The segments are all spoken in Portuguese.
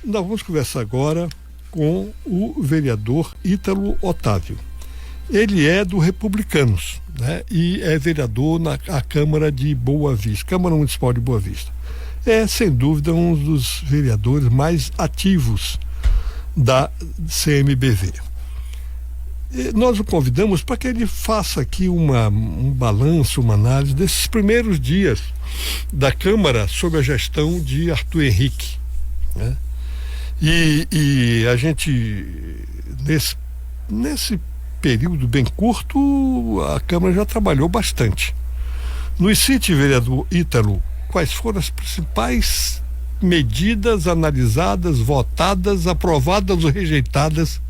nós vamos conversar agora com o vereador Ítalo Otávio. Ele é do Republicanos, né? E é vereador na Câmara de Boa Vista, Câmara Municipal de Boa Vista. É, sem dúvida, um dos vereadores mais ativos da CMBV. E nós o convidamos para que ele faça aqui um balanço, uma análise desses primeiros dias da Câmara sob a gestão de Arthur Henrique, né? E a gente, nesse período bem curto, a Câmara já trabalhou bastante. Nos cite, vereador Ítalo, quais foram as principais medidas analisadas, votadas, aprovadas ou rejeitadas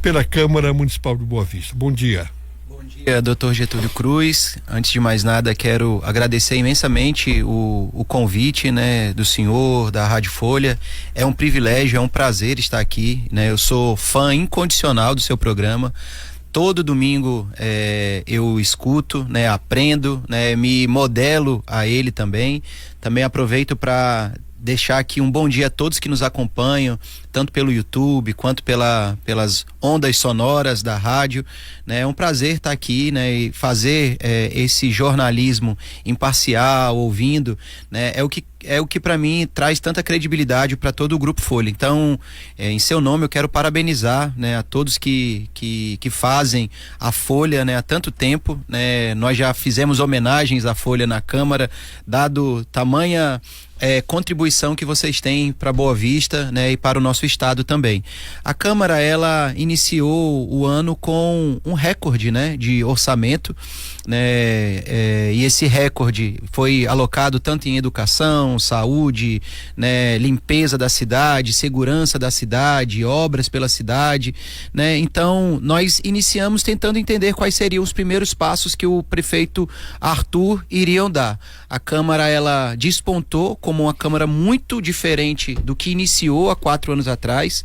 pela Câmara Municipal de Boa Vista. Bom dia. Bom dia, doutor Getúlio Cruz. Antes de mais nada, quero agradecer imensamente o convite, né, do senhor, da Rádio Folha. É um privilégio, é um prazer estar aqui, né? Eu sou fã incondicional do seu programa. Todo domingo eu escuto, né, aprendo, né, me modelo a ele também. Também aproveito para deixar aqui um bom dia a todos que nos acompanham, tanto pelo YouTube quanto pelas ondas sonoras da rádio, né? É um prazer estar aqui, né, e fazer esse jornalismo imparcial, ouvindo, né? É o que para mim traz tanta credibilidade para todo o Grupo Folha. Então, em seu nome eu quero parabenizar, né, a todos que fazem a Folha, né, há tanto tempo, né? Nós já fizemos homenagens à Folha na Câmara, dado tamanha contribuição que vocês têm para Boa Vista, né, e para o nosso estado também. A Câmara, ela iniciou o ano com um recorde, né, de orçamento, né, e esse recorde foi alocado tanto em educação, saúde, né, limpeza da cidade, segurança da cidade, obras pela cidade, né? Então nós iniciamos tentando entender quais seriam os primeiros passos que o prefeito Arthur iriam dar. A Câmara, ela despontou como uma Câmara muito diferente do que iniciou há 4 anos atrás,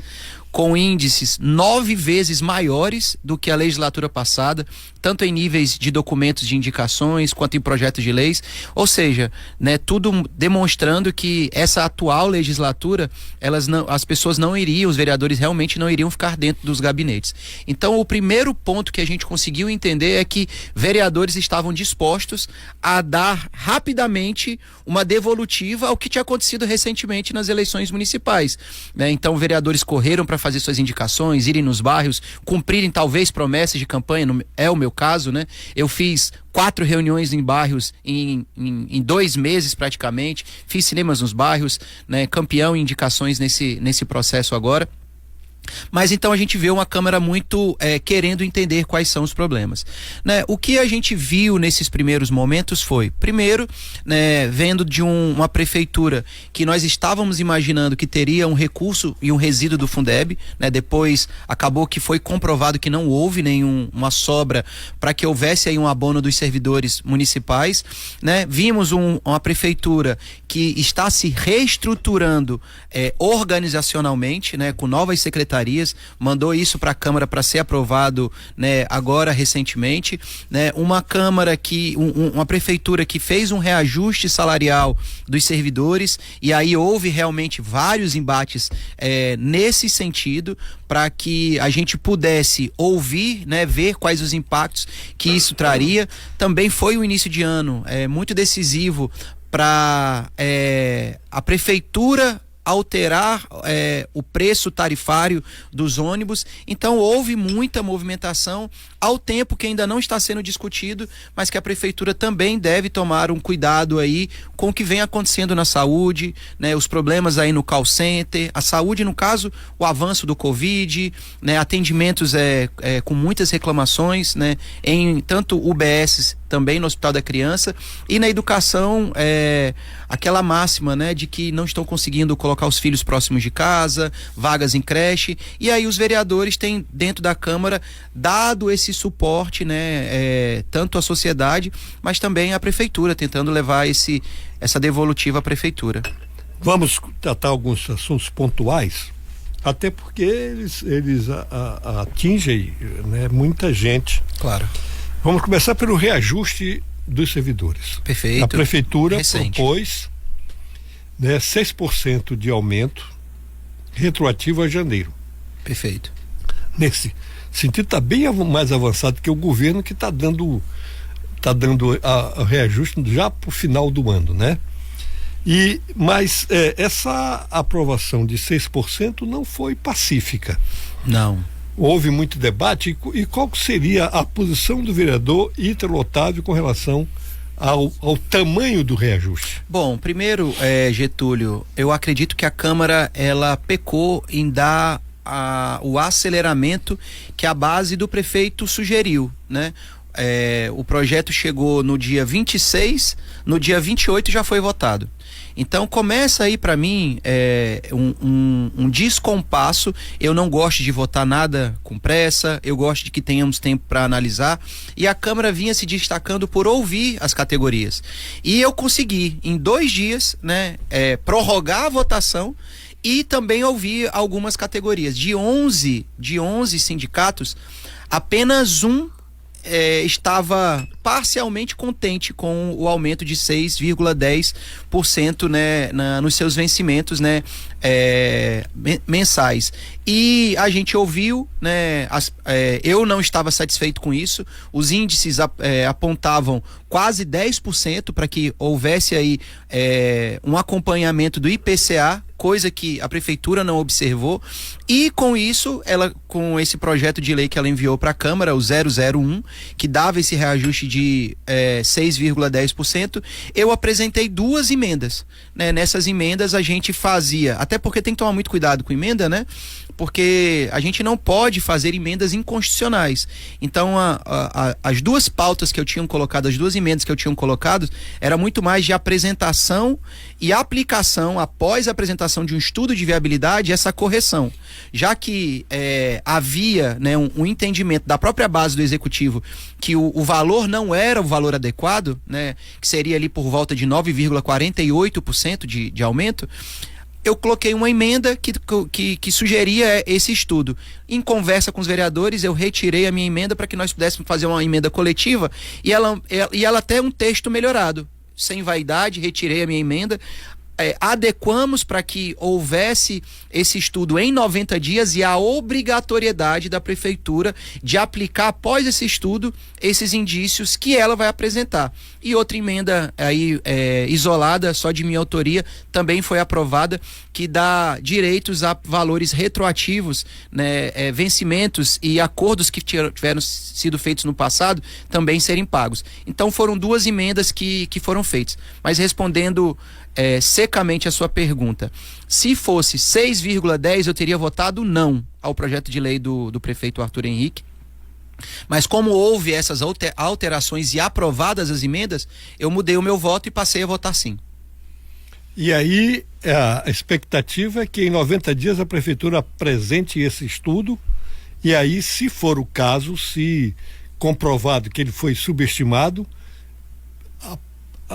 com índices 9 vezes maiores do que a legislatura passada, tanto em níveis de documentos de indicações quanto em projetos de leis, ou seja, né, tudo demonstrando que essa atual legislatura, as pessoas não iriam, os vereadores realmente não iriam ficar dentro dos gabinetes. Então, o primeiro ponto que a gente conseguiu entender é que vereadores estavam dispostos a dar rapidamente uma devolutiva ao que tinha acontecido recentemente nas eleições municipais, né? Então, vereadores correram para fazer suas indicações, irem nos bairros, cumprirem talvez promessas de campanha, é o meu caso, né? Eu fiz 4 reuniões em bairros em 2 meses praticamente, fiz cinemas nos bairros, né? Campeão em indicações nesse processo agora. Mas então a gente vê uma Câmara muito querendo entender quais são os problemas, né? O que a gente viu nesses primeiros momentos foi, primeiro, né, vendo de uma prefeitura que nós estávamos imaginando que teria um recurso e um resíduo do Fundeb, né? Depois acabou que foi comprovado que não houve nenhuma sobra para que houvesse aí um abono dos servidores municipais, né? Vimos uma prefeitura que está se reestruturando organizacionalmente, né, com novas secretarias, mandou isso para a Câmara para ser aprovado, né, agora recentemente, né? Uma Câmara uma prefeitura que fez um reajuste salarial dos servidores, e aí houve realmente vários embates nesse sentido, para que a gente pudesse ouvir, né, ver quais os impactos que isso traria. Também foi um início de ano muito decisivo para a prefeitura alterar o preço tarifário dos ônibus. Então houve muita movimentação, ao tempo que ainda não está sendo discutido, mas que a prefeitura também deve tomar um cuidado aí com o que vem acontecendo na saúde, né, os problemas aí no call center, a saúde, no caso, o avanço do Covid, né, atendimentos com muitas reclamações, né, em tanto UBS também no Hospital da Criança, e na educação aquela máxima, né, de que não estão conseguindo colocar os filhos próximos de casa, vagas em creche, e aí os vereadores têm dentro da Câmara dado esse suporte, né, tanto à sociedade, mas também à prefeitura, tentando levar essa devolutiva à prefeitura. Vamos tratar alguns assuntos pontuais, até porque eles atingem, né, muita gente. Claro. Vamos começar pelo reajuste dos servidores. Perfeito. A prefeitura recente propôs, né, 6% de aumento retroativo a janeiro. Perfeito. Nesse sentido, está bem mais avançado que o governo, que está dando a reajuste já para o final do ano, né? Mas essa aprovação de 6% não foi pacífica. Não. Houve muito debate. E qual seria a posição do vereador Ítalo Otávio com relação ao tamanho do reajuste? Bom, primeiro, Getúlio, eu acredito que a Câmara ela pecou em dar o aceleramento que a base do prefeito sugeriu, né? O projeto chegou no dia 26, no dia 28 já foi votado. Então começa aí para mim um descompasso. Eu não gosto de votar nada com pressa, eu gosto de que tenhamos tempo para analisar, e a Câmara vinha se destacando por ouvir as categorias. E eu consegui, em 2 dias, né, prorrogar a votação e também ouvir algumas categorias. De 11 sindicatos, apenas um estava parcialmente contente com o aumento de 6,10%, né, nos seus vencimentos, né, mensais. E a gente ouviu, né, eu não estava satisfeito com isso. Os índices apontavam quase 10% para que houvesse aí um acompanhamento do IPCA, coisa que a prefeitura não observou, e com isso, com esse projeto de lei que ela enviou para a Câmara, o 001, que dava esse reajuste de 6,10%, eu apresentei 2 emendas, né? Nessas emendas a gente fazia, até porque tem que tomar muito cuidado com emenda, né? Porque a gente não pode fazer emendas inconstitucionais. Então as 2 pautas que eu tinha colocado, as 2 emendas que eu tinha colocado, era muito mais de apresentação e aplicação, após a apresentação de um estudo de viabilidade, essa correção. Já que havia, né, um entendimento da própria base do Executivo que o valor não era o valor adequado, né, que seria ali por volta de 9,48% de aumento, eu coloquei uma emenda que sugeria esse estudo. Em conversa com os vereadores, eu retirei a minha emenda para que nós pudéssemos fazer uma emenda coletiva, e ela até um texto melhorado. Sem vaidade, retirei a minha emenda, adequamos para que houvesse esse estudo em 90 dias e a obrigatoriedade da prefeitura de aplicar após esse estudo esses indícios que ela vai apresentar. E outra emenda aí isolada, só de minha autoria, também foi aprovada, que dá direitos a valores retroativos, né, vencimentos e acordos que tiveram sido feitos no passado também serem pagos. Então foram 2 emendas que foram feitas. Mas respondendo secamente a sua pergunta, se fosse 6,10, eu teria votado não ao projeto de lei do prefeito Arthur Henrique. Mas como houve essas alterações e aprovadas as emendas, eu mudei o meu voto e passei a votar sim. E aí a expectativa é que em 90 dias a prefeitura apresente esse estudo, e aí, se for o caso, se comprovado que ele foi subestimado,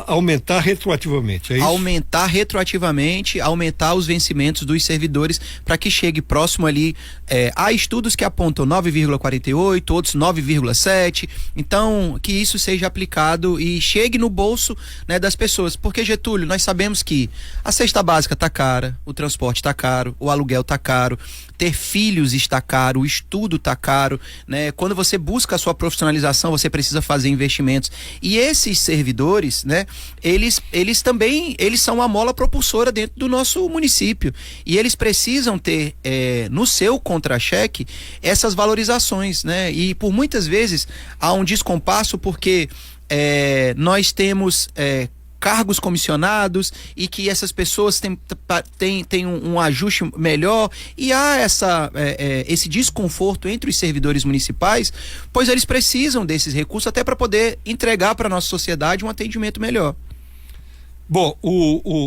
aumentar retroativamente, é isso? Aumentar retroativamente, aumentar os vencimentos dos servidores para que chegue próximo ali. Há estudos que apontam 9,48, outros 9,7. Então, que isso seja aplicado e chegue no bolso, né, das pessoas. Porque, Getúlio, nós sabemos que a cesta básica tá cara, o transporte tá caro, o aluguel tá caro, ter filhos está caro, o estudo tá caro, né? Quando você busca a sua profissionalização, você precisa fazer investimentos. E esses servidores, né, eles também são uma mola propulsora dentro do nosso município, e eles precisam ter no seu contra-cheque essas valorizações, né? E por muitas vezes há um descompasso porque nós temos cargos comissionados e que essas pessoas têm um ajuste melhor, e há esse desconforto entre os servidores municipais, pois eles precisam desses recursos até para poder entregar para a nossa sociedade um atendimento melhor. Bom,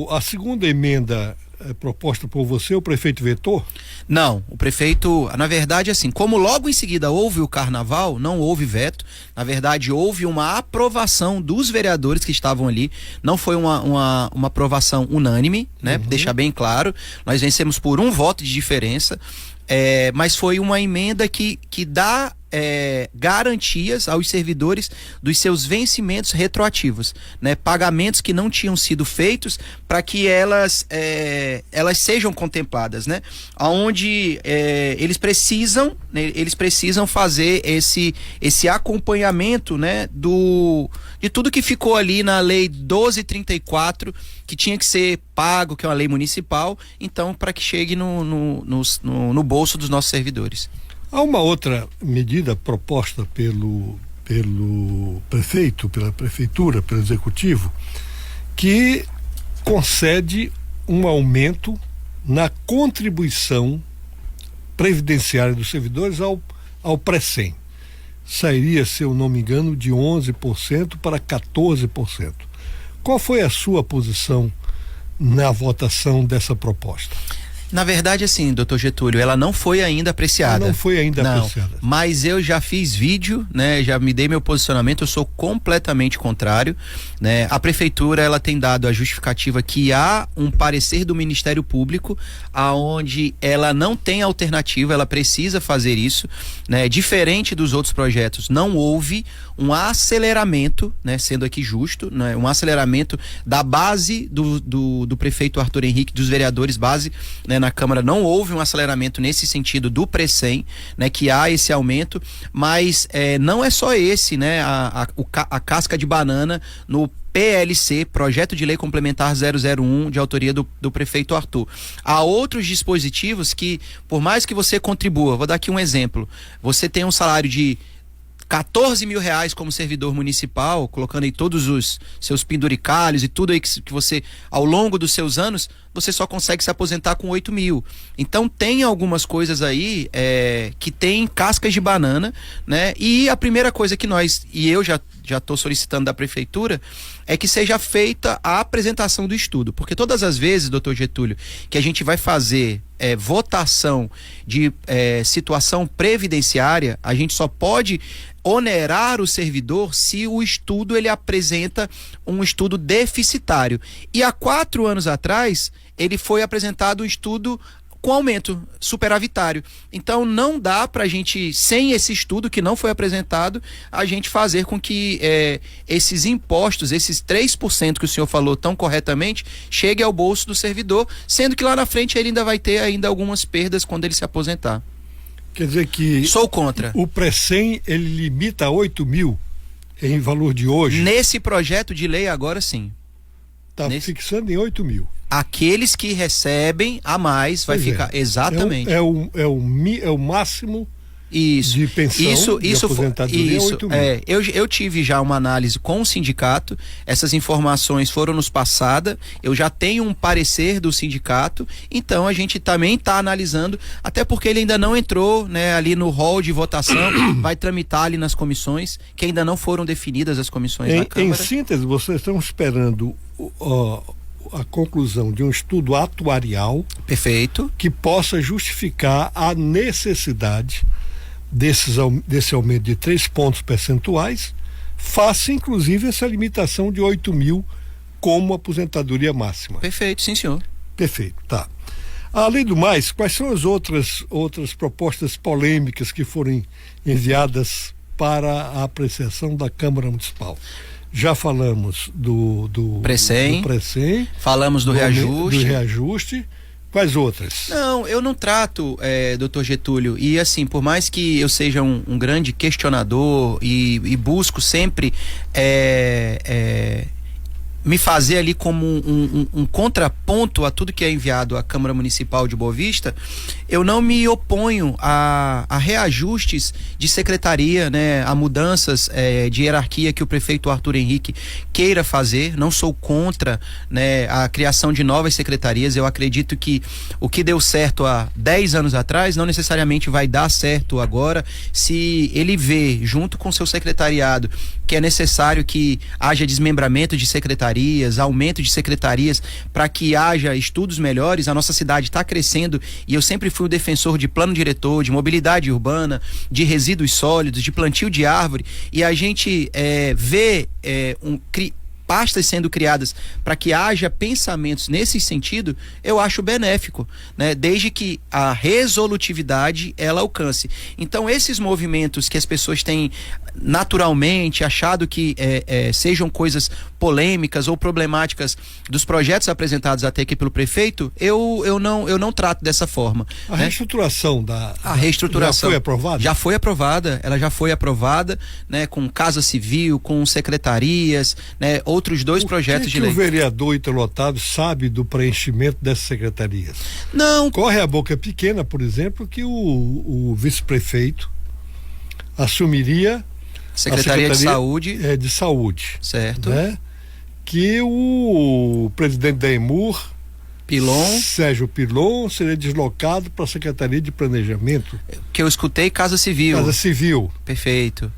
a segunda emenda proposta por você, o prefeito vetou? Não, o prefeito, na verdade, assim, como logo em seguida houve o carnaval, não houve veto. Na verdade, houve uma aprovação dos vereadores que estavam ali. Não foi uma aprovação unânime, né? Deixar bem claro. Nós vencemos por um voto de diferença, mas foi uma emenda que dá garantias aos servidores dos seus vencimentos retroativos, né? Pagamentos que não tinham sido feitos para que elas sejam contempladas, né? Onde eles precisam fazer esse acompanhamento, né? De tudo que ficou ali na lei 1234, que tinha que ser pago, que é uma lei municipal, então para que chegue no bolso dos nossos servidores. Há uma outra medida proposta pelo prefeito, pela prefeitura, pelo executivo, que concede um aumento na contribuição previdenciária dos servidores ao Precem. Sairia, se eu não me engano, de 11% para 14%. Qual foi a sua posição na votação dessa proposta? Na verdade, assim, doutor Getúlio, ela não foi ainda apreciada. Não foi ainda apreciada. Mas eu já fiz vídeo, né? Já me dei meu posicionamento, eu sou completamente contrário, né? A prefeitura, ela tem dado a justificativa que há um parecer do Ministério Público aonde ela não tem alternativa, ela precisa fazer isso, né? Diferente dos outros projetos, não houve um aceleramento, né? Sendo aqui justo, né? Um aceleramento da base do prefeito Arthur Henrique, dos vereadores base, né? Na Câmara não houve um aceleramento nesse sentido do Precem, né? Que há esse aumento, mas não é só esse, né? A casca de banana no PLC, Projeto de Lei Complementar 001, de autoria do prefeito Arthur. Há outros dispositivos que, por mais que você contribua, vou dar aqui um exemplo, você tem um salário de 14 mil reais como servidor municipal, colocando aí todos os seus penduricalhos e tudo aí que você, ao longo dos seus anos, você só consegue se aposentar com 8 mil. Então tem algumas coisas aí que tem cascas de banana, né? E a primeira coisa que eu já estou solicitando da prefeitura é que seja feita a apresentação do estudo, porque todas as vezes, doutor Getúlio, que a gente vai fazer votação de situação previdenciária, a gente só pode onerar o servidor se o estudo ele apresenta um estudo deficitário. E há 4 anos atrás, ele foi apresentado um estudo com aumento superavitário. Então não dá pra gente, sem esse estudo que não foi apresentado, a gente fazer com que esses impostos, esses 3% que o senhor falou tão corretamente, chegue ao bolso do servidor, sendo que lá na frente ele ainda vai ter ainda algumas perdas quando ele se aposentar. Quer dizer que sou contra. O Precem, ele limita a 8 mil em valor de hoje? Nesse projeto de lei agora sim. Está fixando em 8 mil. Aqueles que recebem a mais vai ficar. Exatamente. É o máximo de pensão, de aposentadoria, 8 mil. Eu tive já uma análise com o sindicato, essas informações foram nos passadas, eu já tenho um parecer do sindicato, então a gente também está analisando, até porque ele ainda não entrou, né, ali no hall de votação, vai tramitar ali nas comissões, que ainda não foram definidas as comissões na Câmara. Em síntese, vocês estão esperando a conclusão de um estudo atuarial, perfeito, que possa justificar a necessidade desse aumento de 3 pontos percentuais, faça inclusive essa limitação de 8 mil como aposentadoria máxima. Perfeito, sim senhor. Perfeito, tá. Além do mais, quais são as outras propostas polêmicas que foram enviadas para a apreciação da Câmara Municipal? Já falamos do Precem, falamos do reajuste. Quais outras? Não, eu não trato, doutor Getúlio, e assim, por mais que eu seja um grande questionador e busco sempre me fazer ali como um contraponto a tudo que é enviado à Câmara Municipal de Boa Vista, eu não me oponho a reajustes de secretaria, né, a mudanças de hierarquia que o prefeito Arthur Henrique queira fazer. Não sou contra, né, a criação de novas secretarias. Eu acredito que o que deu certo há 10 anos atrás não necessariamente vai dar certo agora, se ele vê junto com seu secretariado que é necessário que haja desmembramento de secretarias, aumento de secretarias para que haja estudos melhores. A nossa cidade está crescendo e eu sempre fui o defensor de plano diretor, de mobilidade urbana, de resíduos sólidos, de plantio de árvore, e a gente vê pastas sendo criadas para que haja pensamentos nesse sentido, eu acho benéfico, né? Desde que a resolutividade ela alcance. Então, esses movimentos que as pessoas têm naturalmente achado que sejam coisas polêmicas ou problemáticas dos projetos apresentados até aqui pelo prefeito, eu não trato dessa forma. A reestruturação a reestruturação já foi aprovada? Já foi aprovada, ela já foi aprovada, né, com Casa Civil, com secretarias, né, outros dois projetos de lei. O vereador Ítalo Otávio sabe do preenchimento dessas secretarias? Não. Corre a boca pequena, por exemplo, que o vice-prefeito assumiria Secretaria de Saúde. De Saúde. Certo. Né? Que o presidente da EMUR, Sérgio Pilon, seria deslocado para a Secretaria de Planejamento. Que eu escutei, Casa Civil. Casa Civil. Perfeito.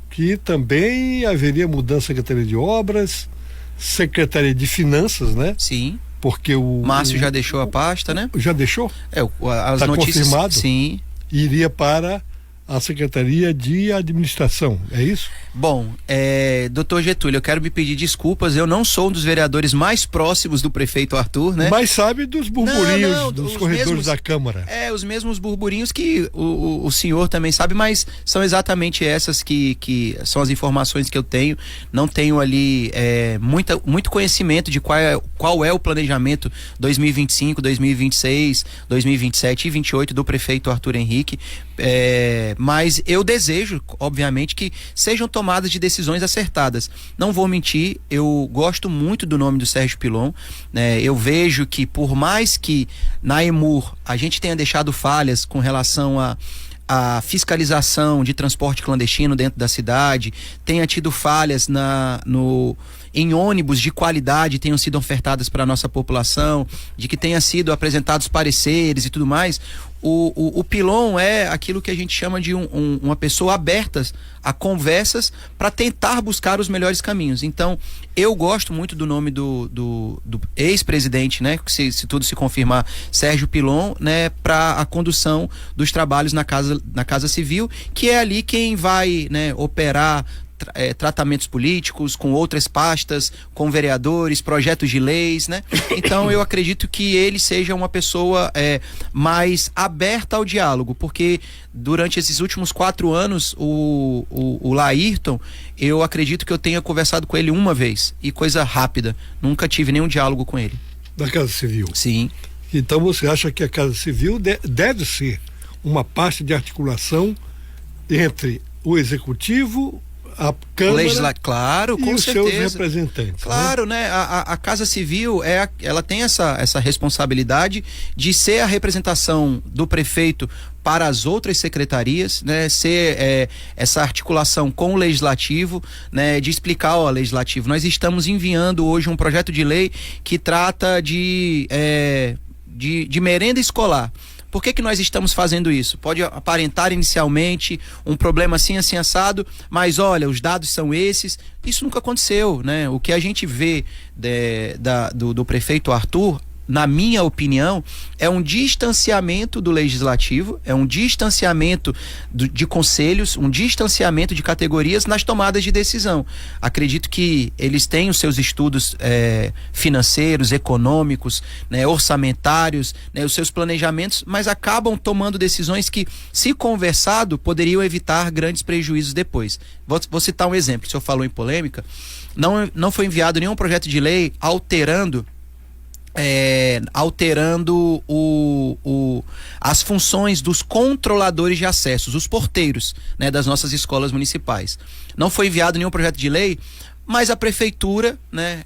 Que também haveria mudança na Secretaria de Obras, Secretaria de Finanças, né? Sim. Porque Márcio já deixou a pasta, né? Já deixou? As notícias. Confirmado? Sim. Iria para a Secretaria de Administração, é isso? Bom, doutor Getúlio, eu quero me pedir desculpas, eu não sou um dos vereadores mais próximos do prefeito Arthur, né? Mas sabe dos burburinhos dos corredores da Câmara. Os mesmos burburinhos que o senhor também sabe, mas são exatamente essas que são as informações que eu tenho. Não tenho ali muito conhecimento de qual é o planejamento 2025, 2026, 2027 e 2028 do prefeito Arthur Henrique. Mas eu desejo, obviamente, que sejam tomadas de decisões acertadas. Não vou mentir, eu gosto muito do nome do Sérgio Pilon, né? Eu vejo que, por mais que na EMUR a gente tenha deixado falhas com relação a fiscalização de transporte clandestino dentro da cidade, tenha tido falhas em ônibus de qualidade tenham sido ofertadas para a nossa população, de que tenha sido apresentados pareceres e tudo mais, o Pilon é aquilo que a gente chama de uma pessoa aberta a conversas para tentar buscar os melhores caminhos. Então, eu gosto muito do nome do ex-presidente, né, se tudo se confirmar, Sérgio Pilon, né, para a condução dos trabalhos na Casa Civil, que é ali quem vai, né, operar tratamentos políticos, com outras pastas, com vereadores, projetos de leis, né? Então eu acredito que ele seja uma pessoa mais aberta ao diálogo, porque durante esses últimos 4 anos o Laírton, eu acredito que eu tenha conversado com ele uma vez, e coisa rápida, nunca tive nenhum diálogo com ele. Da Casa Civil? Sim. Então você acha que a Casa Civil deve ser uma parte de articulação entre o Executivo, a Câmara, claro, com os certeza. Seus representantes. Claro, né? A Casa Civil ela tem essa responsabilidade de ser a representação do prefeito para as outras secretarias, né? Ser essa articulação com o Legislativo, né? De explicar ao Legislativo. Nós estamos enviando hoje um projeto de lei que trata de merenda escolar. Por que nós estamos fazendo isso? Pode aparentar inicialmente um problema assim assado, mas olha, os dados são esses. Isso nunca aconteceu, né? O que a gente vê do prefeito Arthur, na minha opinião, é um distanciamento do Legislativo, é um distanciamento de conselhos, um distanciamento de categorias nas tomadas de decisão. Acredito que eles têm os seus estudos financeiros, econômicos, né, orçamentários, né, os seus planejamentos, mas acabam tomando decisões que, se conversado, poderiam evitar grandes prejuízos depois. Vou citar um exemplo. O senhor falou em polêmica. Não foi enviado nenhum projeto de lei alterando as funções dos controladores de acessos, os porteiros, né, das nossas escolas municipais. Não foi enviado nenhum projeto de lei, mas a prefeitura, né,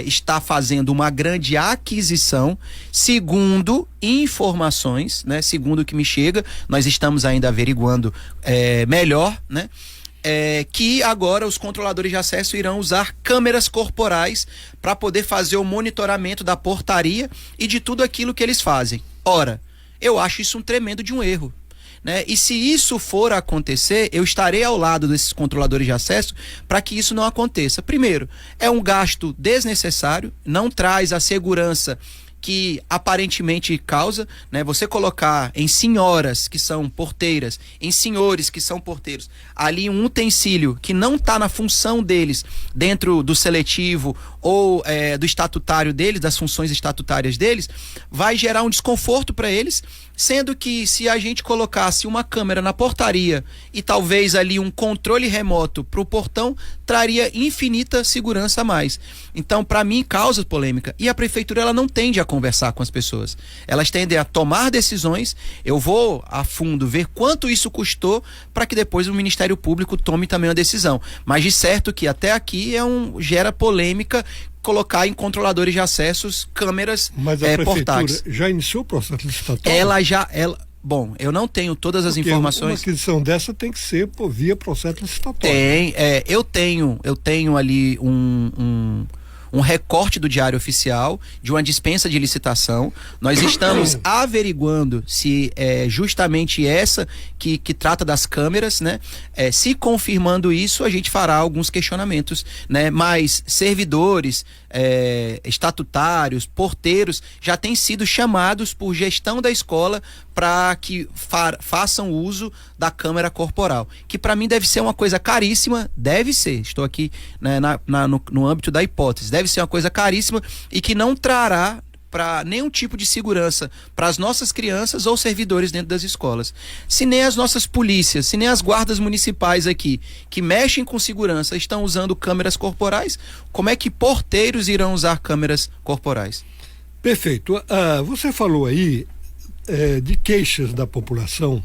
está fazendo uma grande aquisição, segundo informações, né, segundo o que me chega, nós estamos ainda averiguando melhor, né? Que agora os controladores de acesso irão usar câmeras corporais para poder fazer o monitoramento da portaria e de tudo aquilo que eles fazem. Ora, eu acho isso um tremendo de um erro, né? E se isso for acontecer, eu estarei ao lado desses controladores de acesso para que isso não aconteça. Primeiro, é um gasto desnecessário, não traz a segurança que aparentemente causa, né? Você colocar em senhoras que são porteiras, em senhores que são porteiros, ali um utensílio que não está na função deles dentro do seletivo ou do estatutário deles, das funções estatutárias deles, vai gerar um desconforto para eles, sendo que se a gente colocasse uma câmera na portaria e talvez ali um controle remoto para o portão, traria infinita segurança a mais. Então, para mim, causa polêmica. E a prefeitura, ela não tende a conversar com as pessoas. Elas tendem a tomar decisões. Eu vou a fundo ver quanto isso custou para que depois o Ministério Público tome também uma decisão. Mas de certo que até aqui gera polêmica colocar em controladores de acessos câmeras portáteis. Mas a prefeitura já iniciou o processo licitatório? Bom, eu não tenho todas as Porque informações. Uma aquisição dessa tem que ser via processo licitatório. Eu tenho ali um recorte do Diário Oficial de uma dispensa de licitação. Nós estamos averiguando se é justamente essa que trata das câmeras, né? Se confirmando isso, a gente fará alguns questionamentos, né? Mas servidores, estatutários, porteiros já têm sido chamados por gestão da escola para que façam uso da câmera corporal, que para mim deve ser uma coisa caríssima, estou aqui, né, no âmbito da hipótese, deve ser uma coisa caríssima e que não trará para nenhum tipo de segurança para as nossas crianças ou servidores dentro das escolas. Se nem as nossas polícias, se nem as guardas municipais aqui, que mexem com segurança, estão usando câmeras corporais, como é que porteiros irão usar câmeras corporais? Perfeito. Você falou aí de queixas da população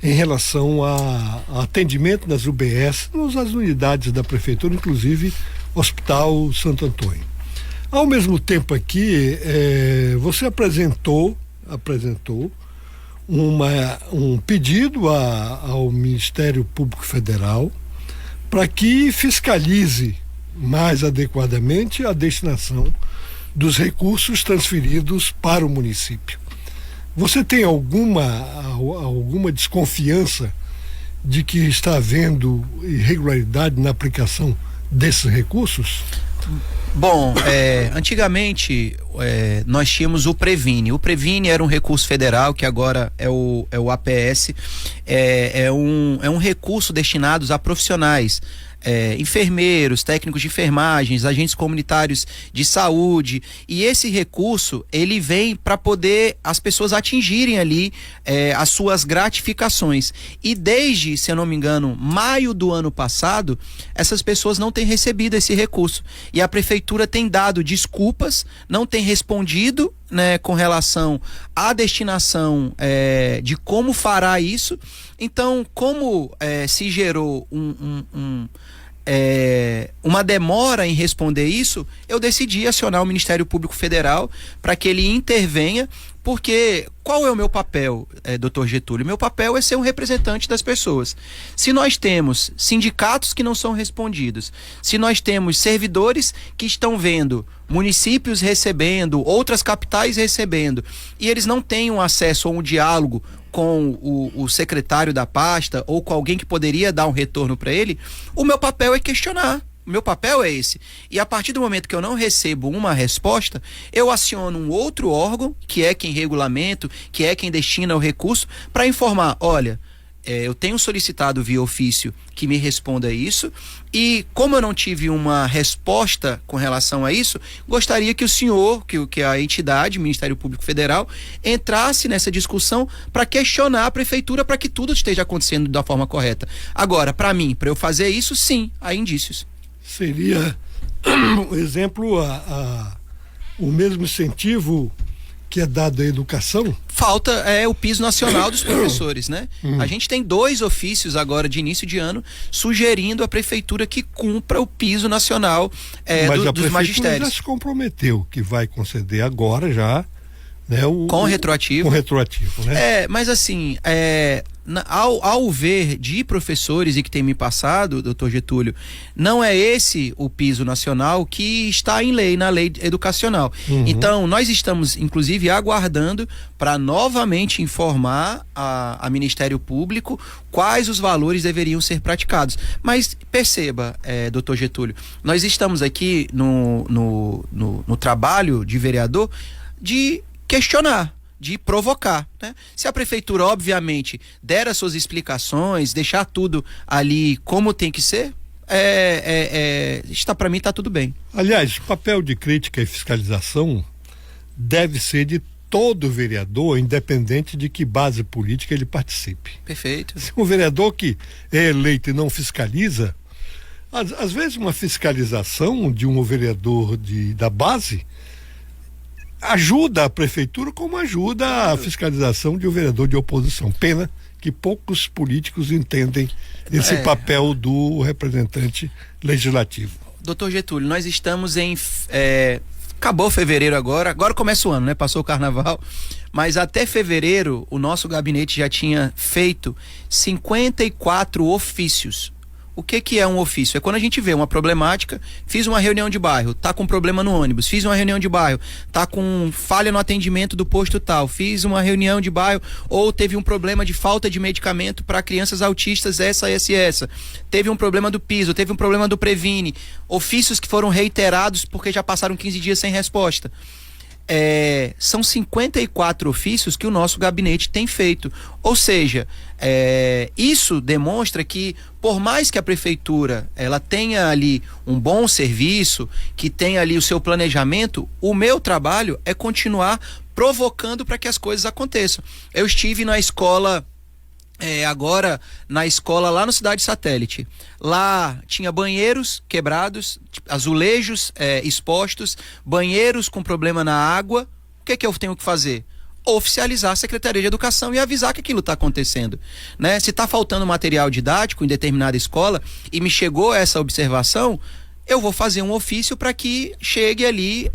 em relação a atendimento nas UBS, nas unidades da prefeitura, inclusive Hospital Santo Antônio. Ao mesmo tempo aqui, você apresentou um pedido ao Ministério Público Federal para que fiscalize mais adequadamente a destinação dos recursos transferidos para o município. Você tem alguma desconfiança de que está havendo irregularidade na aplicação desses recursos? Bom, antigamente nós tínhamos o Previne. O Previne era um recurso federal, que agora é o APS. É um recurso destinado a profissionais, enfermeiros, técnicos de enfermagens, agentes comunitários de saúde, e esse recurso ele vem para poder as pessoas atingirem ali as suas gratificações, e desde, se eu não me engano, maio do ano passado, essas pessoas não têm recebido esse recurso, e a prefeitura tem dado desculpas, não tem respondido, né, com relação à destinação de como fará isso. Então, como se gerou uma demora em responder isso, eu decidi acionar o Ministério Público Federal para que ele intervenha, porque qual é o meu papel, doutor Getúlio? Meu papel é ser um representante das pessoas. Se nós temos sindicatos que não são respondidos, se nós temos servidores que estão vendo municípios recebendo, outras capitais recebendo, e eles não têm um acesso a um diálogo com o secretário da pasta ou com alguém que poderia dar um retorno para ele, o meu papel é questionar. O meu papel é esse. E a partir do momento que eu não recebo uma resposta, eu aciono um outro órgão, que é quem regulamenta, que é quem destina o recurso, para informar, olha, eu tenho solicitado via ofício que me responda isso, e como eu não tive uma resposta com relação a isso, gostaria que o senhor, que a entidade, Ministério Público Federal, entrasse nessa discussão para questionar a prefeitura para que tudo esteja acontecendo da forma correta. Agora, para mim, para eu fazer isso, sim, há indícios. Seria, por exemplo, o mesmo incentivo que é dado à educação? Falta o piso nacional dos professores, né? A gente tem 2 ofícios agora de início de ano sugerindo à prefeitura que cumpra o piso nacional dos magistérios. Mas a prefeitura já se comprometeu que vai conceder agora já, né, com retroativo. Com retroativo, né? Mas assim, ao ver de professores e que tem me passado, doutor Getúlio, não é esse o piso nacional que está em lei, na lei educacional. Então, nós estamos, inclusive, aguardando para novamente informar a Ministério Público quais os valores deveriam ser praticados. Mas perceba, doutor Getúlio, nós estamos aqui no trabalho de vereador de questionar, de provocar, né? Se a prefeitura, obviamente, der as suas explicações, deixar tudo ali como tem que ser, para mim está tudo bem. Aliás, o papel de crítica e fiscalização deve ser de todo vereador, independente de que base política ele participe. Perfeito. Se um vereador que é eleito e não fiscaliza, às vezes uma fiscalização de um vereador da base ajuda a prefeitura como ajuda a fiscalização de um vereador de oposição. Pena que poucos políticos entendem esse papel do representante legislativo. Doutor Getúlio, nós estamos em... acabou fevereiro agora começa o ano, né? Passou o carnaval, mas até fevereiro o nosso gabinete já tinha feito 54 ofícios. O que é um ofício? É quando a gente vê uma problemática, fiz uma reunião de bairro, tá com problema no ônibus, fiz uma reunião de bairro, tá com falha no atendimento do posto tal, fiz uma reunião de bairro, ou teve um problema de falta de medicamento para crianças autistas, essa, teve um problema do piso, teve um problema do Previne, ofícios que foram reiterados porque já passaram 15 dias sem resposta. São 54 ofícios que o nosso gabinete tem feito, ou seja, isso demonstra que por mais que a prefeitura ela tenha ali um bom serviço, que tenha ali o seu planejamento, o meu trabalho é continuar provocando para que as coisas aconteçam. Eu estive na escola agora na escola lá no Cidade Satélite. Lá tinha banheiros quebrados, azulejos expostos, banheiros com problema na água. O que eu tenho que fazer? Oficializar a Secretaria de Educação e avisar que aquilo está acontecendo, né? Se está faltando material didático em determinada escola e me chegou essa observação, eu vou fazer um ofício para que chegue ali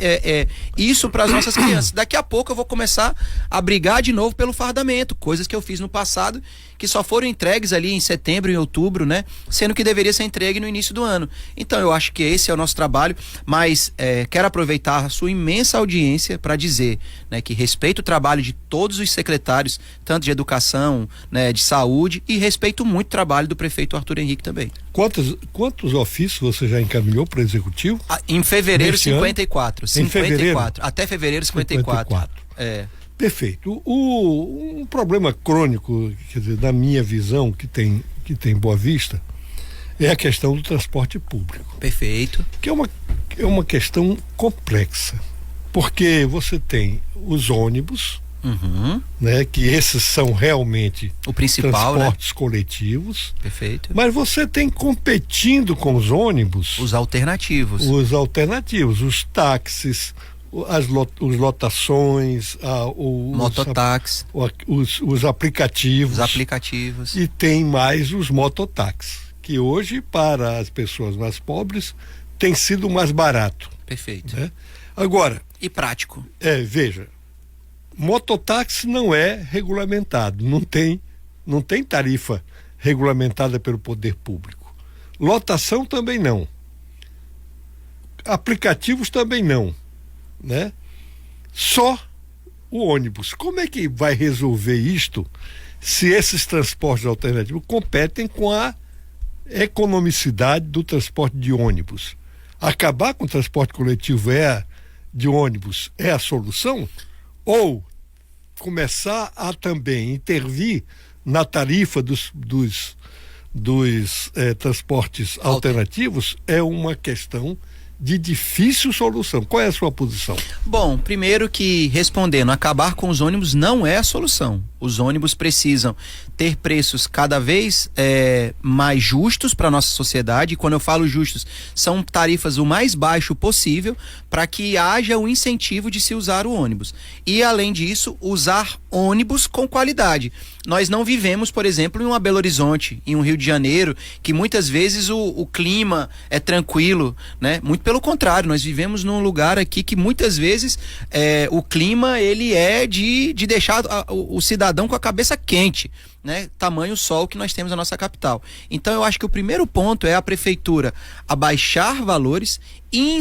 isso para as nossas crianças. Daqui a pouco eu vou começar a brigar de novo pelo fardamento, coisas que eu fiz no passado que só foram entregues ali em setembro, em outubro, né? Sendo que deveria ser entregue no início do ano. Então eu acho que esse é o nosso trabalho, mas quero aproveitar a sua imensa audiência para dizer, né, que respeito o trabalho de todos os secretários, tanto de educação, né, de saúde, e respeito muito o trabalho do prefeito Arthur Henrique também. Quantos ofícios você já encaminhou para o executivo? Em fevereiro, 54. Em fevereiro? Até fevereiro, 54. Perfeito. Um problema crônico, quer dizer, da minha visão, que tem Boa Vista, é a questão do transporte público. Perfeito. Que é uma questão complexa, porque você tem os ônibus, né, que esses são realmente o principal, transportes, né, coletivos. Perfeito. Mas você tem competindo com os ônibus os alternativos, os táxis, os lotações, mototáxi, os aplicativos. E tem mais os mototáxis, que hoje para as pessoas mais pobres tem sido mais barato. Perfeito. Né? Agora, e prático. Veja, mototáxi não é regulamentado, não tem tarifa regulamentada pelo poder público. Lotação também não. Aplicativos também não, né? Só o ônibus. Como é que vai resolver isto se esses transportes alternativos competem com a economicidade do transporte de ônibus? Acabar com o transporte coletivo de ônibus é a solução? Ou começar a também intervir na tarifa dos transportes alternativos é uma questão de difícil solução. Qual é a sua posição? Bom, primeiro que, respondendo, acabar com os ônibus não é a solução. Os ônibus precisam ter preços cada vez mais justos para a nossa sociedade. E quando eu falo justos, são tarifas o mais baixo possível para que haja o incentivo de se usar o ônibus. E, além disso, usar ônibus com qualidade. Nós não vivemos, por exemplo, em uma Belo Horizonte, em um Rio de Janeiro, que muitas vezes o clima é tranquilo, né? Muito pelo contrário, nós vivemos num lugar aqui que muitas vezes o clima ele é de deixar o cidadão com a cabeça quente, né? Tamanho sol que nós temos na nossa capital. Então eu acho que o primeiro ponto é a prefeitura abaixar valores e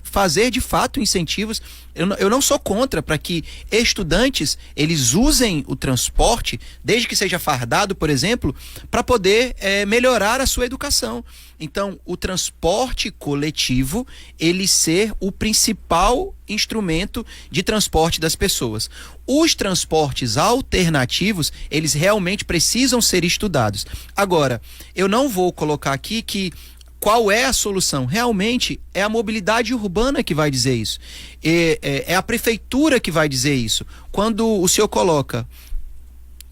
fazer de fato incentivos Eu não sou contra para que estudantes eles usem o transporte, desde que seja fardado, por exemplo, para poder melhorar a sua educação. Então, o transporte coletivo, ele ser o principal instrumento de transporte das pessoas. Os transportes alternativos, eles realmente precisam ser estudados. Agora, eu não vou colocar aqui que qual é a solução? Realmente é a mobilidade urbana que vai dizer isso. É a prefeitura que vai dizer isso. Quando o senhor coloca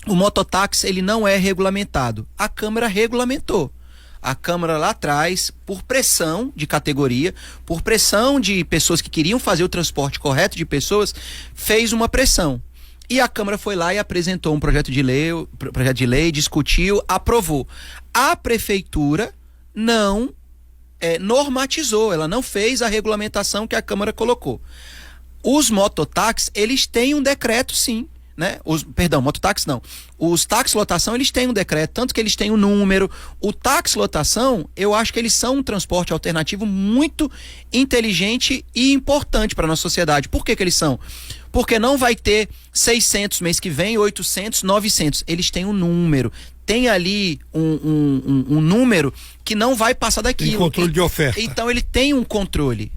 o mototáxi, ele não é regulamentado. A Câmara regulamentou. A Câmara lá atrás, por pressão de categoria, por pressão de pessoas que queriam fazer o transporte correto de pessoas, fez uma pressão. E a Câmara foi lá e apresentou um projeto de lei, discutiu, aprovou. A prefeitura não normatizou, ela não fez a regulamentação que a Câmara colocou. Os mototáxis, eles têm um decreto, sim, né? Mototáxi não. Os táxi-lotação, eles têm um decreto, tanto que eles têm um número. O táxi-lotação, eu acho que eles são um transporte alternativo muito inteligente e importante para a nossa sociedade. Por que eles são? Porque não vai ter 600 mês que vem, 800, 900. Eles têm um número. Tem ali um número que não vai passar daquilo. Tem controle de oferta. Então ele tem um controle.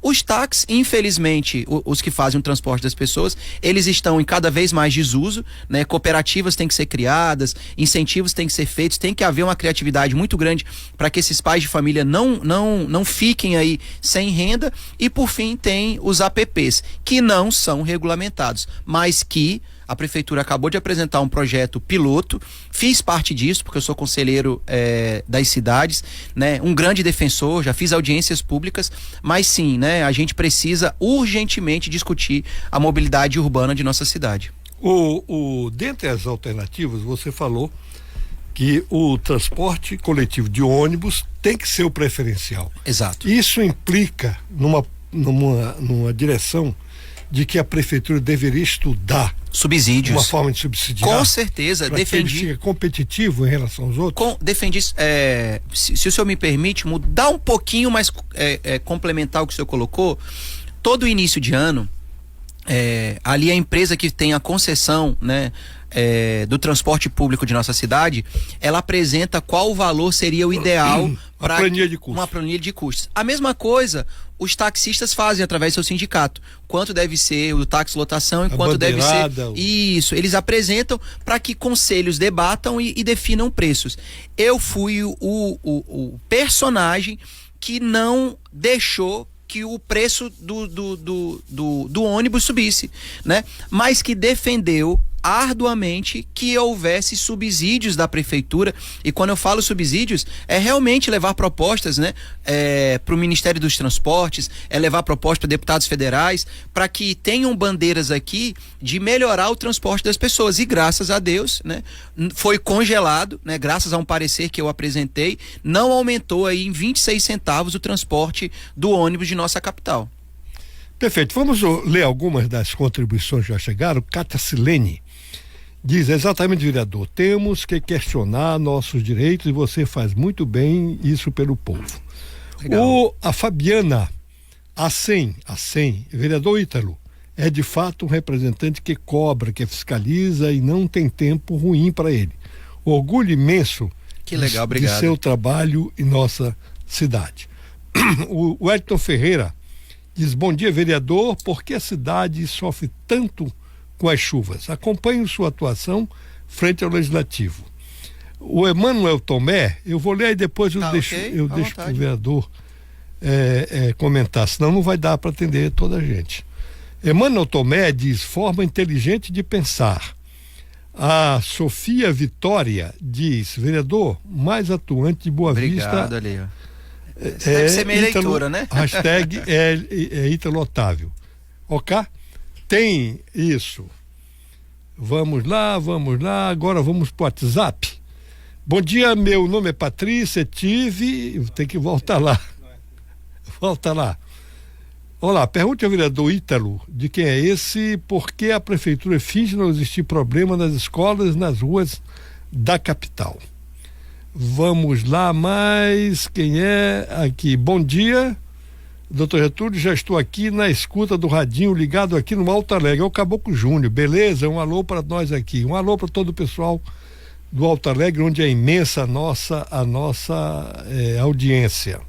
Os táxis, infelizmente, os que fazem o transporte das pessoas, eles estão em cada vez mais desuso, né? Cooperativas têm que ser criadas, incentivos têm que ser feitos, tem que haver uma criatividade muito grande para que esses pais de família não fiquem aí sem renda. E por fim tem os apps, que não são regulamentados, mas que a prefeitura acabou de apresentar um projeto piloto, fiz parte disso, porque eu sou conselheiro das cidades, né? Um grande defensor, já fiz audiências públicas, mas sim, né? A gente precisa urgentemente discutir a mobilidade urbana de nossa cidade. Dentre as alternativas, você falou que o transporte coletivo de ônibus tem que ser o preferencial. Exato. Isso implica numa direção de que a prefeitura deveria estudar subsídios, uma forma de subsidiar. Com certeza, defendi. Que ele fique competitivo em relação aos outros. Defendi, se o senhor me permite, mudar um pouquinho, mas complementar o que o senhor colocou. Todo início de ano, ali a empresa que tem a concessão, né, do transporte público de nossa cidade, ela apresenta qual o valor seria o ideal para uma planilha de custos. A mesma coisa os taxistas fazem através do seu sindicato. Quanto deve ser o táxi lotação e quanto deve ser. Isso, eles apresentam para que conselhos debatam e definam preços. Eu fui o personagem que não deixou que o preço do ônibus subisse, né? Mas que defendeu arduamente que houvesse subsídios da prefeitura. E quando eu falo subsídios, é realmente levar propostas, né, para o Ministério dos Transportes, levar propostas para deputados federais, para que tenham bandeiras aqui de melhorar o transporte das pessoas. E graças a Deus, né, foi congelado, né, graças a um parecer que eu apresentei, não aumentou aí em 26 centavos o transporte do ônibus de nossa capital. Perfeito. Vamos ler algumas das contribuições que já chegaram. Cátia Silene diz: exatamente, vereador, temos que questionar nossos direitos e você faz muito bem isso pelo povo. A Fabiana Acem, vereador Ítalo, é de fato um representante que cobra, que fiscaliza e não tem tempo ruim para ele. Orgulho imenso que legal, obrigado, de seu trabalho em nossa cidade. O Elton Ferreira diz: bom dia, vereador, por que a cidade sofre tanto com as chuvas? Acompanho sua atuação frente ao Legislativo. O Emanuel Tomé, eu vou ler e depois eu deixo para o vereador comentar, senão não vai dar para atender toda a gente. Emanuel Tomé diz: forma inteligente de pensar. A Sofia Vitória diz: vereador mais atuante de Boa Vista. Obrigado, ali, ó. Deve ser minha leitura, né? Hashtag Ítalo Otávio. Ok? Tem isso. Vamos lá. Agora vamos pro WhatsApp. Bom dia, meu nome é Patrícia, tem que voltar lá. Volta lá. Olá, pergunte ao vereador Ítalo de quem é esse, por que a prefeitura finge não existir problema nas escolas, nas ruas da capital. Vamos lá, mais quem é aqui? Bom dia, Doutor Getúlio, já estou aqui na escuta do radinho, ligado aqui no Alto Alegre. É o Caboclo Júnior, beleza? Um alô para nós aqui. Um alô para todo o pessoal do Alto Alegre, onde é imensa a nossa audiência.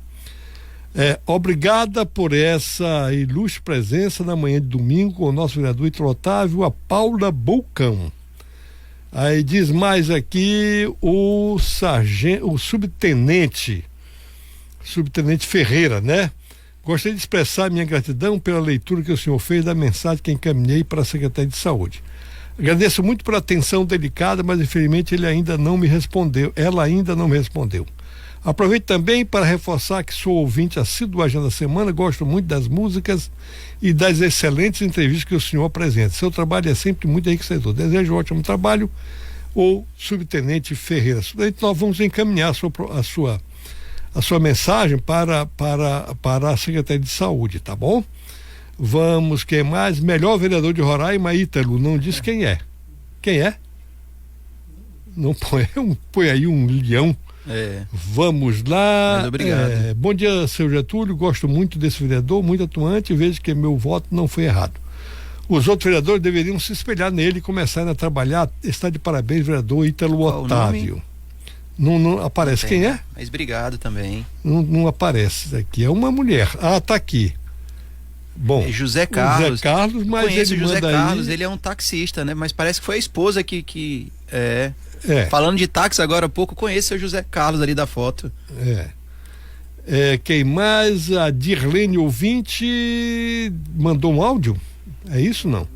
Obrigada por essa ilustre presença na manhã de domingo com o nosso vereador Ítalo Otávio, a Paula Bolcão. Aí diz mais aqui o subtenente Ferreira, né? Gostaria de expressar minha gratidão pela leitura que o senhor fez da mensagem que encaminhei para a Secretaria de Saúde. Agradeço muito pela atenção delicada, mas infelizmente ela ainda não me respondeu. Aproveito também para reforçar que sou ouvinte assíduo da Agenda da Semana, gosto muito das músicas e das excelentes entrevistas que o senhor apresenta. Seu trabalho é sempre muito enriquecedor. Desejo um ótimo trabalho, o subtenente Ferreira. Nós vamos encaminhar a sua mensagem para a Secretaria de Saúde, tá bom? Vamos, quem mais? Melhor vereador de Roraima, Ítalo, não diz quem é. Quem é? Não põe aí um leão. Vamos lá. Muito obrigado. Bom dia, seu Getúlio, gosto muito desse vereador, muito atuante, e vejo que meu voto não foi errado. Os outros vereadores deveriam se espelhar nele e começarem a trabalhar. Está de parabéns, vereador Ítalo Otávio. Não aparece quem é? Mas obrigado também. Não aparece aqui. É uma mulher. Ah, tá aqui. Bom. José Carlos. José Carlos, mas conheço ele o José manda Carlos, aí... ele é um taxista, né? Mas parece que foi a esposa que falando de táxi agora há pouco, conheço o José Carlos ali da foto. Quem mais? A Dirlene ouvinte mandou um áudio? É isso, não?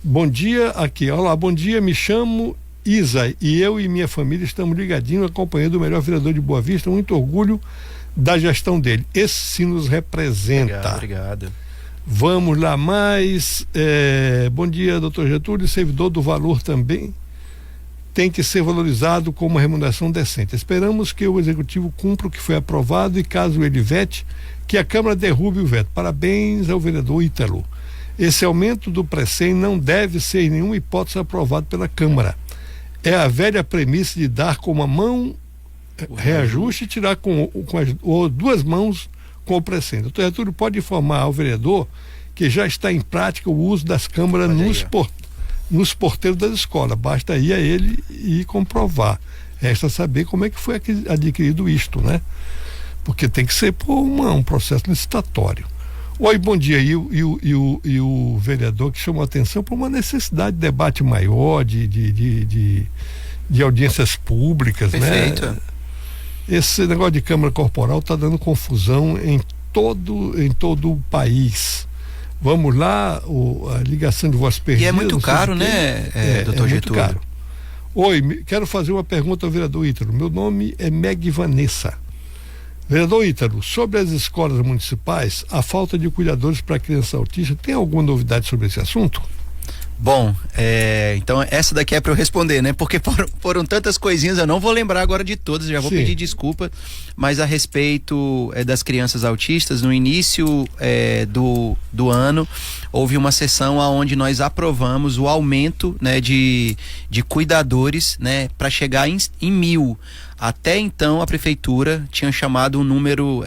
Bom dia, aqui. Olá, bom dia, me chamo Isa e eu e minha família estamos ligadinhos acompanhando o melhor vereador de Boa Vista, muito orgulho da gestão dele. Esse sim nos representa. Obrigado. Vamos lá mais. Bom dia, doutor Getúlio. Servidor do valor também tem que ser valorizado com uma remuneração decente. Esperamos que o executivo cumpra o que foi aprovado e caso ele vete, que a Câmara derrube o veto. Parabéns ao vereador Ítalo. Esse aumento do Precem não deve ser em nenhuma hipótese aprovado pela Câmara. É a velha premissa de dar com uma mão reajuste e tirar com as duas mãos com o Precem. Doutor Getúlio pode informar ao vereador que já está em prática o uso das câmaras nos porteiros das escolas. Basta ir a ele e comprovar. Resta saber como é que foi adquirido isto, né? Porque tem que ser por um processo licitatório. Oi, bom dia. E o vereador que chamou a atenção para uma necessidade de debate maior, de audiências públicas. Perfeito. Né? Esse negócio de Câmara Corporal está dando confusão em todo o país. Vamos lá, a ligação de voz perdida. E é muito caro, né, doutor Getúlio? Muito caro. Oi, quero fazer uma pergunta ao vereador Ítalo. Meu nome é Meg Vanessa. Vereador Ítalo, sobre as escolas municipais, a falta de cuidadores para criança autista, tem alguma novidade sobre esse assunto? Bom, então essa daqui é para eu responder, né? Porque foram tantas coisinhas, eu não vou lembrar agora de todas, já vou pedir desculpa, mas a respeito das crianças autistas, no início do ano, houve uma sessão onde nós aprovamos o aumento, né, de cuidadores, né, para chegar em 1.000. Até então a prefeitura tinha chamado um número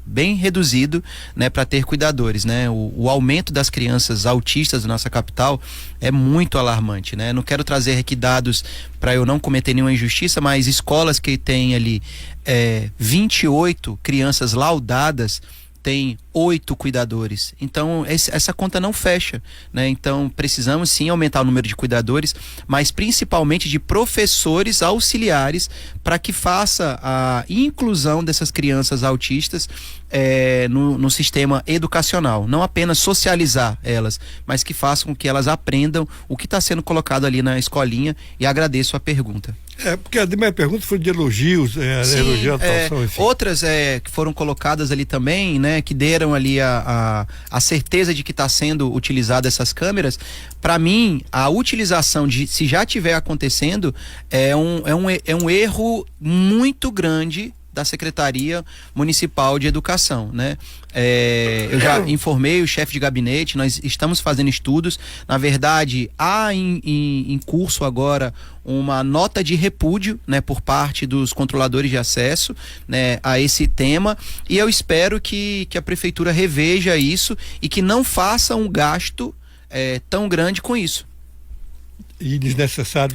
bem reduzido, né, para ter cuidadores, né? O aumento das crianças autistas da nossa capital é muito alarmante, né? Não quero trazer aqui dados para eu não cometer nenhuma injustiça, mas escolas que têm ali 28 crianças laudadas tem 8 cuidadores. Então essa conta não fecha, né? Então precisamos sim aumentar o número de cuidadores, mas principalmente de professores auxiliares para que faça a inclusão dessas crianças autistas no sistema educacional, não apenas socializar elas, mas que façam com que elas aprendam o que está sendo colocado ali na escolinha. E agradeço a pergunta. Porque a minha pergunta foi de elogios, Sim, atuação, enfim. Outras que foram colocadas ali também, né, que deram ali a certeza de que está sendo utilizada essas câmeras. Para mim, a utilização se já estiver acontecendo, é um erro muito grande da Secretaria Municipal de Educação, né? Eu já informei o chefe de gabinete, nós estamos fazendo estudos. Na verdade, há em curso agora uma nota de repúdio, né, por parte dos controladores de acesso, né, a esse tema, e eu espero que a prefeitura reveja isso e que não faça um gasto tão grande com isso. E desnecessário.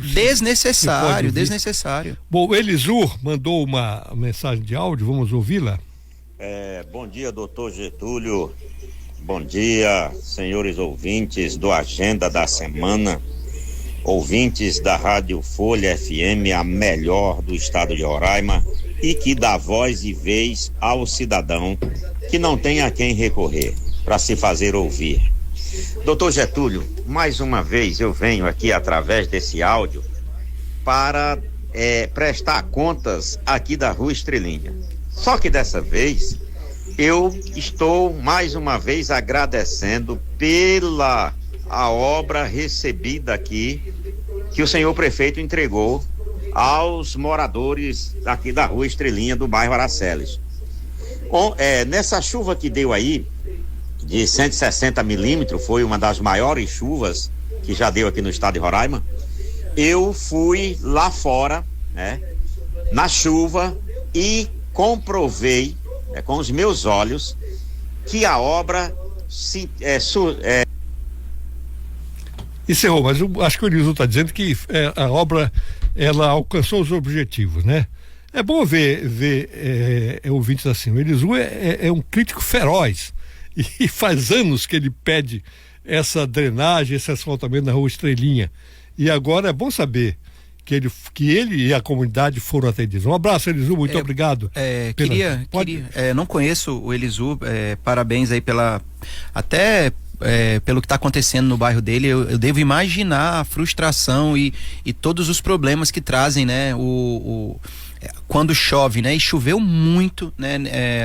Desnecessário. Bom, o Elisur mandou uma mensagem de áudio, vamos ouvi-la. Bom dia, doutor Getúlio. Bom dia, senhores ouvintes do Agenda da Semana, ouvintes da Rádio Folha FM, a melhor do estado de Roraima, e que dá voz e vez ao cidadão que não tem a quem recorrer para se fazer ouvir. Doutor Getúlio, mais uma vez eu venho aqui através desse áudio para prestar contas aqui da Rua Estrelinha. Só que dessa vez eu estou mais uma vez agradecendo pela a obra recebida aqui que o senhor prefeito entregou aos moradores aqui da Rua Estrelinha do bairro Araceles. Nessa chuva que deu aí de 160 milímetros, foi uma das maiores chuvas que já deu aqui no estado de Roraima. Eu fui lá fora, né, na chuva, e comprovei, com os meus olhos, que a obra encerrou, mas eu acho que o Elisur está dizendo que a obra ela alcançou os objetivos, né? É bom ver ouvintes assim. O Elisur é um crítico feroz e faz anos que ele pede essa drenagem, esse asfaltamento na Rua Estrelinha, e agora é bom saber que ele e a comunidade foram atendidos. Um abraço, Elisur, muito obrigado. Não conheço o Elisur, parabéns aí pelo que está acontecendo no bairro dele. Eu devo imaginar a frustração e todos os problemas que trazem, né, quando chove, né, e choveu muito, né,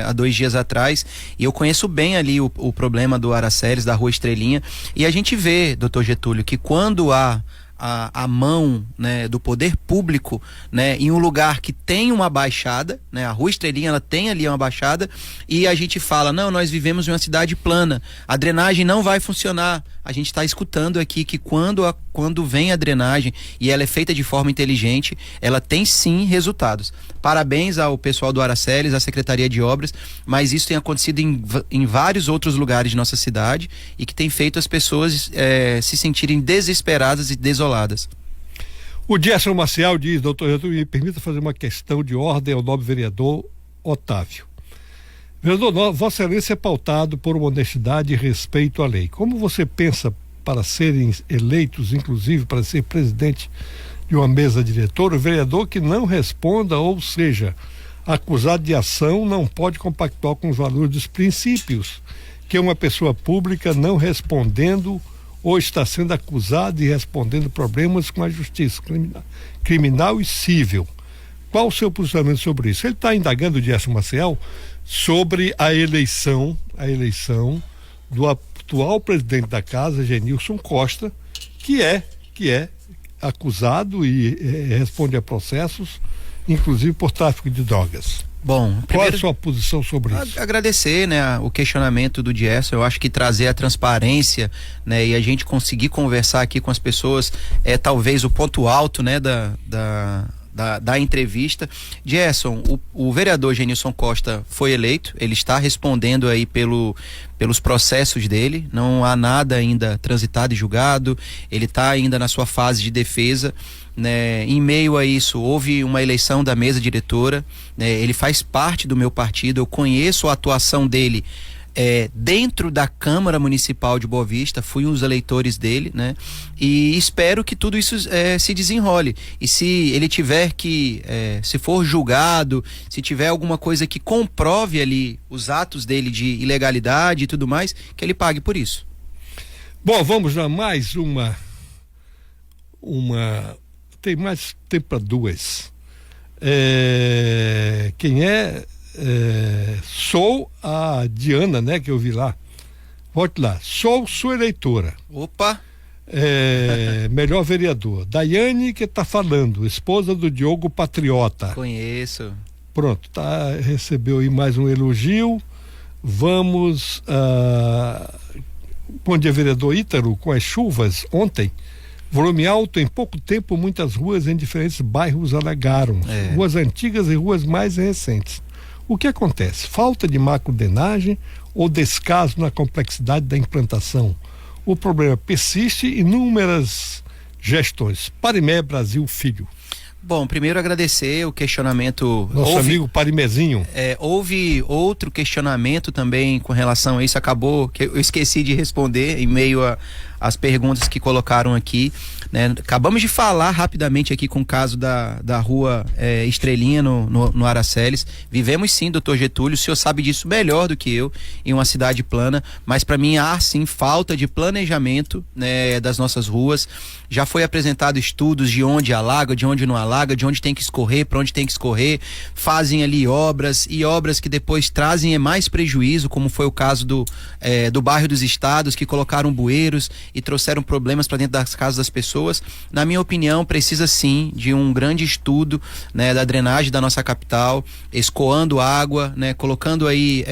há 2 dias atrás, e eu conheço bem ali o problema do Araceles, da Rua Estrelinha, e a gente vê, doutor Getúlio, que quando há a mão, né, do poder público, né, em um lugar que tem uma baixada, né, a Rua Estrelinha, ela tem ali uma baixada, e a gente fala, não, nós vivemos em uma cidade plana, a drenagem não vai funcionar. A gente está escutando aqui que quando vem a drenagem e ela é feita de forma inteligente, ela tem sim resultados. Parabéns ao pessoal do Araceles, à Secretaria de Obras, mas isso tem acontecido em vários outros lugares de nossa cidade e que tem feito as pessoas se sentirem desesperadas e desoladas. O Gerson Maciel diz, doutor Getúlio, me permita fazer uma questão de ordem ao nobre vereador Otávio. Vereador, Vossa Excelência é pautado por uma honestidade e respeito à lei. Como você pensa para serem eleitos, inclusive para ser presidente de uma mesa diretora, o vereador que não responda, ou seja, acusado de ação, não pode compactuar com os valores dos princípios, que é uma pessoa pública não respondendo ou está sendo acusado e respondendo problemas com a justiça criminal e civil. Qual o seu posicionamento sobre isso? Ele está indagando o Gerson Maciel sobre a eleição do atual presidente da casa, Genilson Costa, que é acusado e responde a processos, inclusive por tráfico de drogas. Bom, qual é a sua posição sobre isso? Agradecer, né, o questionamento do Gerson. Eu acho que trazer a transparência, né, e a gente conseguir conversar aqui com as pessoas é talvez o ponto alto, né, da entrevista. Gerson, o vereador Genilson Costa foi eleito, ele está respondendo aí pelos processos dele, não há nada ainda transitado e julgado, ele está ainda na sua fase de defesa, né? Em meio a isso, houve uma eleição da mesa diretora, né? Ele faz parte do meu partido, eu conheço a atuação dele dentro da Câmara Municipal de Boa Vista, fui um dos eleitores dele, né? E espero que tudo isso se desenrole. E se ele tiver se for julgado, se tiver alguma coisa que comprove ali os atos dele de ilegalidade e tudo mais, que ele pague por isso. Bom, vamos a mais uma. Tem mais tempo para duas. Quem é? Sou a Diana, né, que eu vi lá. Volte lá. Sou sua eleitora. Opa! Melhor vereador. Daiane que está falando, esposa do Diogo Patriota. Conheço. Pronto, recebeu aí mais um elogio. Vamos. Bom dia, vereador Ítalo. Com as chuvas ontem, volume alto, em pouco tempo, muitas ruas em diferentes bairros alagaram. Ruas antigas e ruas mais recentes. O que acontece? Falta de macrodenagem ou descaso na complexidade da implantação? O problema persiste e inúmeras gestões. Parimé Brasil Filho. Bom, primeiro agradecer o questionamento. Nosso amigo Parimezinho. Houve outro questionamento também com relação a isso, acabou que eu esqueci de responder em meio às perguntas que colocaram aqui, né? Acabamos de falar rapidamente aqui com o caso da rua Estrelinha no Araceles. Vivemos sim, doutor Getúlio, o senhor sabe disso melhor do que eu, em uma cidade plana, mas para mim há sim falta de planejamento, né, das nossas ruas. Já foi apresentado estudos de onde alaga, de onde não alaga, de onde tem que escorrer, para onde tem que escorrer. Fazem ali obras que depois trazem mais prejuízo, como foi o caso do bairro dos Estados, que colocaram bueiros e trouxeram problemas para dentro das casas das pessoas. Na minha opinião, precisa sim de um grande estudo, né, da drenagem da nossa capital, escoando água, né, colocando aí,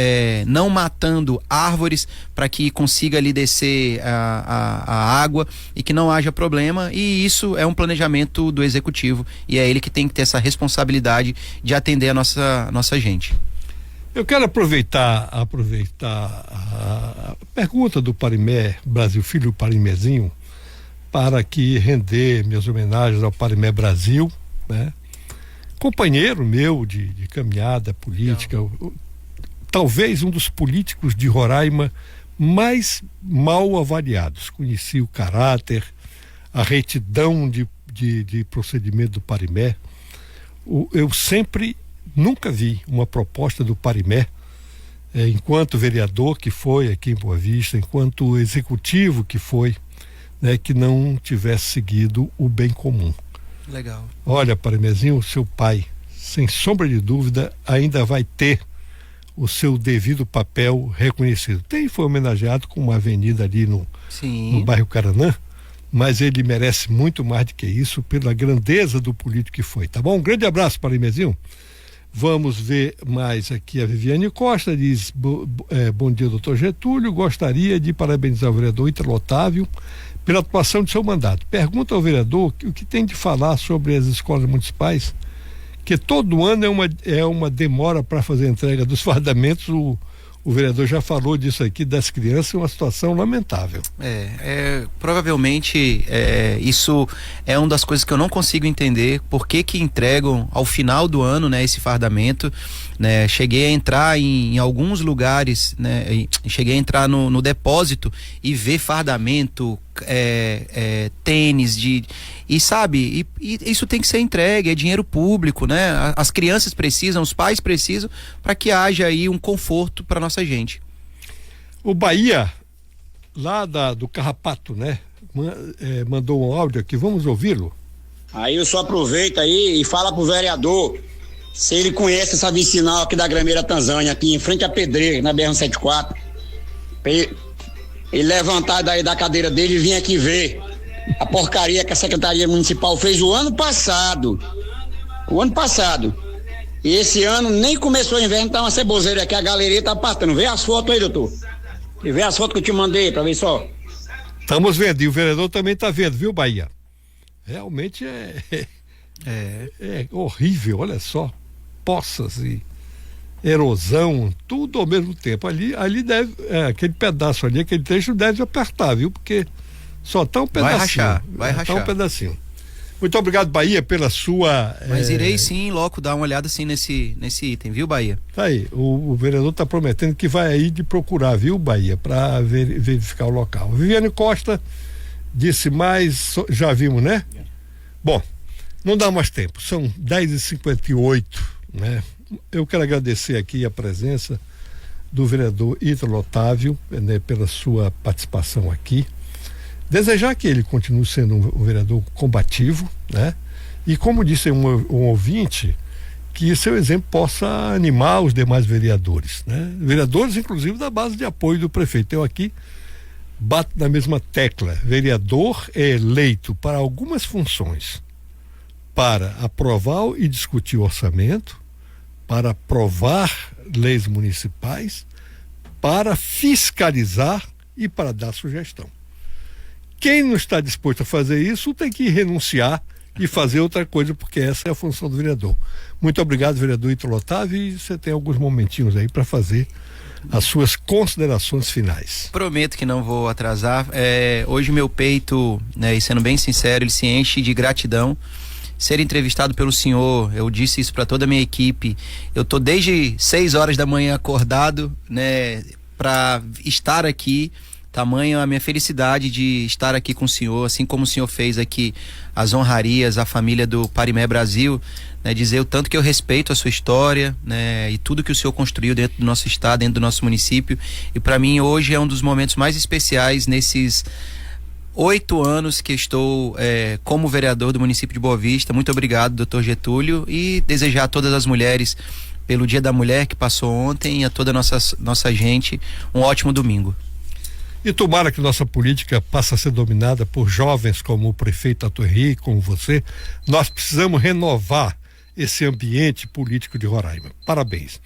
não matando árvores para que consiga ali descer a água e que não haja problema. E isso é um planejamento do executivo e é ele que tem que ter essa responsabilidade de atender a nossa gente. Eu quero aproveitar a pergunta do Parimé Brasil Filho, Parimezinho, para aqui render minhas homenagens ao Parimé Brasil, né? Companheiro meu de caminhada política, talvez um dos políticos de Roraima mais mal avaliados. Conheci o caráter, a retidão de procedimento do Parimé. Eu nunca vi uma proposta do Parimé, enquanto vereador que foi aqui em Boa Vista, enquanto executivo que foi, né, que não tivesse seguido o bem comum. Legal. Olha, Parimezinho, seu pai, sem sombra de dúvida, ainda vai ter o seu devido papel reconhecido. Foi homenageado com uma avenida ali no bairro Caranã, mas ele merece muito mais do que isso pela grandeza do político que foi, tá bom? Um grande abraço, Parimezinho. Vamos ver mais aqui a Viviane Costa, diz, bom dia, doutor Getúlio, gostaria de parabenizar o vereador Ítalo Otávio pela atuação de seu mandato. Pergunta ao vereador o que tem de falar sobre as escolas municipais, que todo ano é uma demora para fazer a entrega dos fardamentos. O vereador já falou disso aqui, das crianças, uma situação lamentável. Provavelmente isso é uma das coisas que eu não consigo entender, por que entregam ao final do ano, né, esse fardamento, né? Cheguei a entrar em alguns lugares, né, cheguei a entrar no depósito e ver fardamento, tênis, e sabe, e isso tem que ser entregue, é dinheiro público, né? As crianças precisam, os pais precisam, para que haja aí um conforto para nossa gente. O Bahia, lá do Carrapato, né? Mandou um áudio aqui, vamos ouvi-lo? Aí eu só aproveito aí e fala pro vereador se ele conhece essa vicinal aqui da Grameira Tanzânia, aqui em frente à Pedreira, na BR-174. Ele levantar daí da cadeira dele e vir aqui ver a porcaria que a Secretaria Municipal fez o ano passado. E esse ano nem começou o inverno, tá uma ceboseira aqui, a galeria tá partando. Vê as fotos aí, doutor. E vê as fotos que eu te mandei pra ver só. Estamos vendo, e o vereador também tá vendo, viu, Bahia? Realmente é horrível, olha só. Poças e erosão, tudo ao mesmo tempo. Ali deve, aquele pedaço ali, aquele trecho deve apertar, viu? Porque só tá um pedacinho. Vai rachar. Tá um pedacinho. Muito obrigado, Bahia, pela sua... Mas irei sim, logo, dar uma olhada assim nesse item, viu, Bahia? Tá aí, o vereador tá prometendo que vai aí de procurar, viu, Bahia, para verificar o local. Viviane Costa disse mais, já vimos, né? Bom, não dá mais tempo, são 10h58, né? Eu quero agradecer aqui a presença do vereador Ítalo Otávio, né, pela sua participação aqui. Desejar que ele continue sendo um vereador combativo, né? E como disse um ouvinte, que seu exemplo possa animar os demais vereadores, né? Vereadores, inclusive, da base de apoio do prefeito. Eu aqui bato na mesma tecla. Vereador é eleito para algumas funções: para aprovar e discutir o orçamento, para aprovar leis municipais, para fiscalizar e para dar sugestão. Quem não está disposto a fazer isso tem que renunciar e fazer outra coisa, porque essa é a função do vereador. Muito obrigado, vereador Ítalo Otávio, e você tem alguns momentinhos aí para fazer as suas considerações finais. Prometo que não vou atrasar. Hoje meu peito, né, e sendo bem sincero, ele se enche de gratidão. Ser entrevistado pelo senhor, eu disse isso para toda a minha equipe. Eu tô desde 6 horas da manhã acordado, né, para estar aqui. Tamanho a minha felicidade de estar aqui com o senhor, assim como o senhor fez aqui as honrarias à família do Parimé Brasil, né, dizer o tanto que eu respeito a sua história, né, e tudo que o senhor construiu dentro do nosso estado, dentro do nosso município. E para mim hoje é um dos momentos mais especiais nesses 8 anos que estou como vereador do município de Boa Vista. Muito obrigado, doutor Getúlio, e desejar a todas as mulheres, pelo Dia da Mulher que passou ontem, e a toda a nossa gente, um ótimo domingo. E tomara que nossa política passe a ser dominada por jovens como o prefeito Arthur Henrique, como você. Nós precisamos renovar esse ambiente político de Roraima. Parabéns.